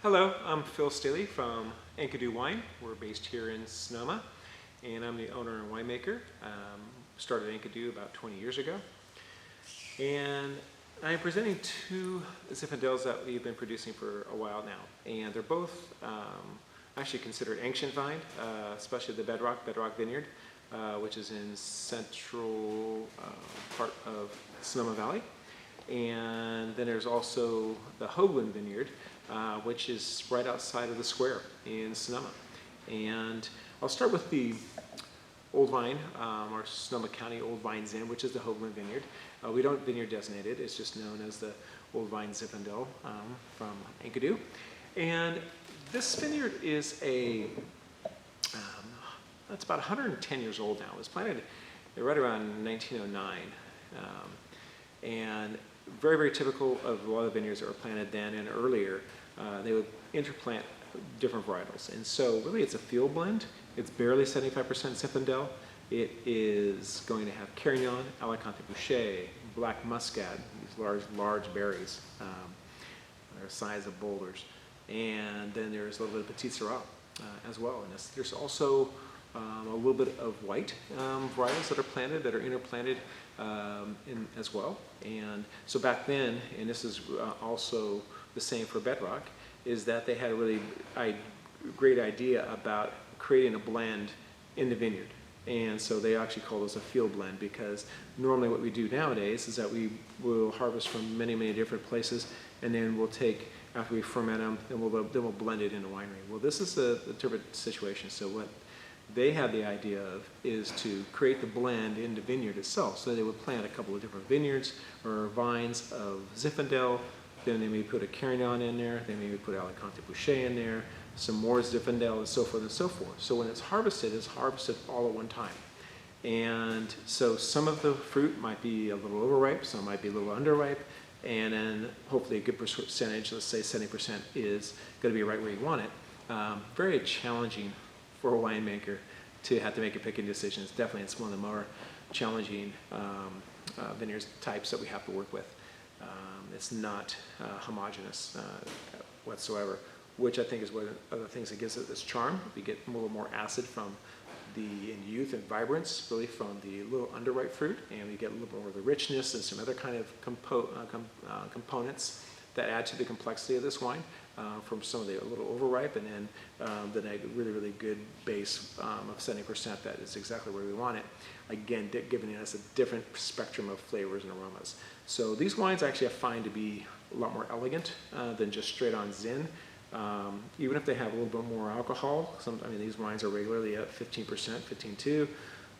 Hello, I'm Phil Staehle from Enkidu Wine. We're based here in Sonoma, and I'm the owner and winemaker. Started Enkidu about 20 years ago. And I'm presenting two Zinfandels that we've been producing for a while now. And they're both actually considered ancient vine, especially the Bedrock Vineyard, which is in central part of Sonoma Valley. And then there's also the Old Vine Vineyard, which is right outside of the square in Sonoma. And I'll start with the Old Vine, or Sonoma County Old Vine Zin, which is the Old Vine Vineyard. We don't vineyard designate it, it's just known as the Old Vine Zinfandel from Enkidu. And this vineyard is it's about 110 years old now. It was planted right around 1909. And very, very typical of a lot of vineyards that were planted then and earlier. They would interplant different varietals. And so really it's a field blend. It's barely 75% Zinfandel. It is going to have Carignan, Alicante Bouschet, Black Muscat, these large berries. They're the size of boulders. And then there's a little bit of Petit Syrah as well. And there's also a little bit of white varietals that are planted, that are interplanted as well. And so back then, and this is also the same for Bedrock, is that they had a really great idea about creating a blend in the vineyard. And so they actually call this a field blend, because normally what we do nowadays is that we will harvest from many, many different places, and then we'll take, after we ferment them, then we'll blend it in a winery. Well, this is a different situation. So what they had the idea of is to create the blend in the vineyard itself. So they would plant a couple of different vineyards or vines of Zinfandel, then they may put a Carignan in there, they may put Alicante Bouschet in there, some more Zinfandel, and so forth and so forth. So when it's harvested all at one time. And so some of the fruit might be a little overripe, some might be a little underripe, and then hopefully a good percentage, let's say 70%, is going to be right where you want it. Very challenging for a winemaker to have to make a picking decision. It's one of the more challenging vineyards types that we have to work with. It's not homogeneous whatsoever, which I think is one of the things that gives it this charm. We get a little more acid from in youth and vibrance, really from the little underripe fruit, and we get a little more of the richness and some other kind of components that add to the complexity of this wine from some of the a little overripe, and then a really, really good base of 70% that is exactly where we want it. Again, giving us a different spectrum of flavors and aromas. So these wines actually I find to be a lot more elegant than just straight on Zin. Even if they have a little bit more alcohol, these wines are regularly at 15%, 15.2,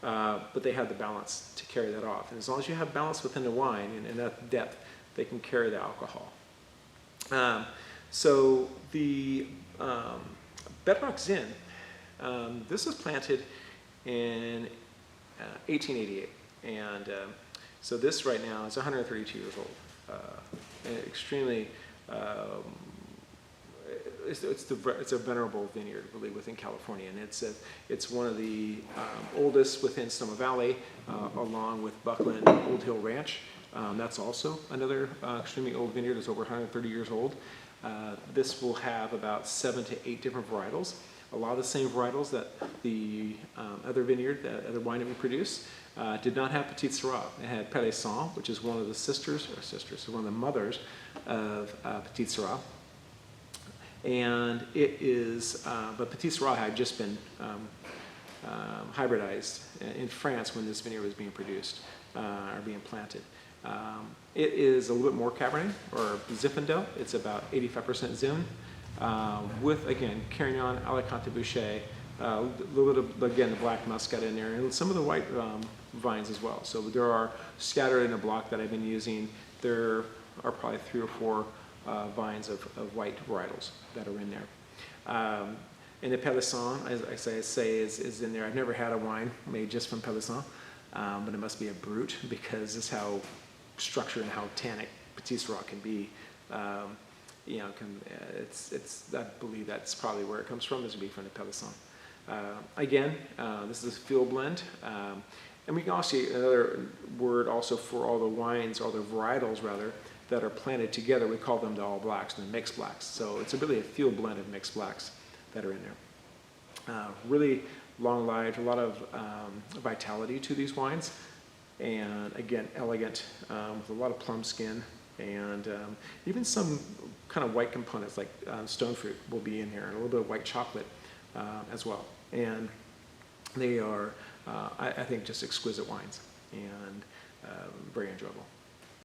but they have the balance to carry that off. And as long as you have balance within the wine and that depth, they can carry the alcohol. So the Bedrock Zin, this was planted in 1888, and so this right now is 132 years old, and extremely. It's a venerable vineyard, really, within California, and it's one of the oldest within Sonoma Valley, along with Buckland Old Hill Ranch. That's also another extremely old vineyard. It's over 130 years old. This will have about 7 to 8 different varietals. A lot of the same varietals that the other wine that we produce did not have Petit Syrah. It had Pélissant, which is one of the one of the mothers of Petit Syrah. And it is, but Petit Syrah had just been hybridized in France when this vineyard was being produced or being planted. It is a little bit more Cabernet or Zinfandel. It's about 85% Zin, with, again, Carignan, Alicante Bouschet, a little bit of, again, the Black Muscat in there, and some of the white vines as well. So there are, scattered in a block that I've been using, there are probably 3 or 4 vines of white varietals that are in there. And the Pélissant, as I say, is in there. I've never had a wine made just from Pélissant, but it must be a brut, because this is how structured and how tannic Petit Syrah can be. I believe that's probably where it comes from. This would be from the Pélissant. Again, this is a field blend. And we can also see another word also for all the wines, all the varietals rather, that are planted together, we call them the all blacks and the mixed blacks. So it's really a field blend of mixed blacks that are in there. Really long-lived, a lot of vitality to these wines, and again, elegant, with a lot of plum skin, and even some kind of white components like stone fruit will be in here, and a little bit of white chocolate as well. And they are, I think, just exquisite wines, and very enjoyable.